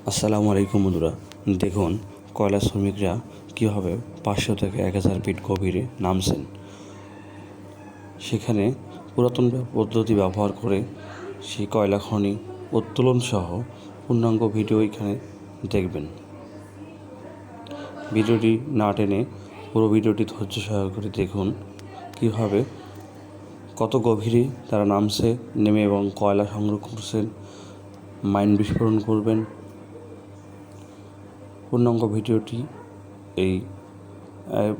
আসসালামু আলাইকুম বন্ধুরা, দেখুন কয়লা শ্রমিকরা কীভাবে 500 থেকে 1000 ফিট গভীরে নামছেন। সেখানে পুরাতন পদ্ধতি ব্যবহার করে সেই কয়লা খনি উত্তোলন সহ পূর্ণাঙ্গ ভিডিও এখানে দেখবেন। ভিডিওটি না টেনে পুরো ভিডিওটি ধৈর্য সহকারে দেখুন কীভাবে কত গভীরে তারা নামছে, নেমে এবং কয়লা সংগ্রহ করছেন, মাইন বিস্ফোরণ করবেন। পূর্ণাঙ্গ ভিডিওটি এই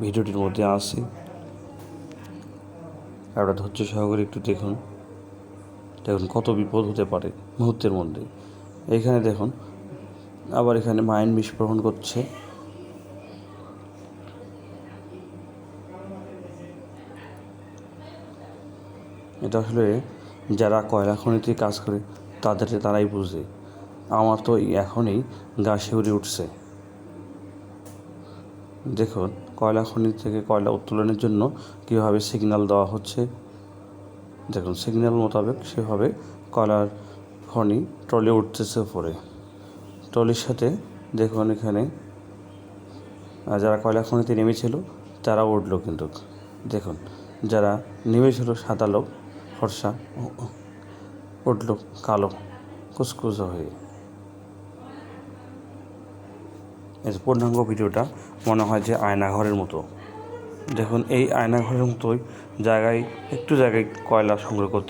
ভিডিওটির মধ্যে আছে, আপনারা ধৈর্য সহকারে একটু দেখুন কত বিপদ হতে পারে মুহূর্তের মধ্যে। এইখানে দেখুন আবার এখানে মাইন বিস্ফোরণ করছে। এটা আসলে যারা কয়লা খনিতে কাজ করে তারাই বুঝে। আমার তো এখনই গা শিউরে উঠছে। দেখুন কয়লা খনি থেকে কয়লা উত্তোলনের জন্য কীভাবে সিগন্যাল দেওয়া হচ্ছে। দেখুন সিগন্যাল মোতাবেক সেভাবে কয়লার খনি ট্রলি উঠতেছে উপরে। ট্রলির সাথে দেখুন এখানে যারা কয়লা খনিতে নেমেছিল তারা উঠলো, কিন্তু দেখুন যারা নেমেছিল সাদা লোক ফর্সা উঠলো কালো কুচকুচো হয়ে। এই পূর্ণাঙ্গ ভিডিওটা মনে হয় যে আয়নাঘরের মতো। দেখুন এই আয়নাঘরের মতোই একটু জায়গায় কয়লা সংগ্রহ করতে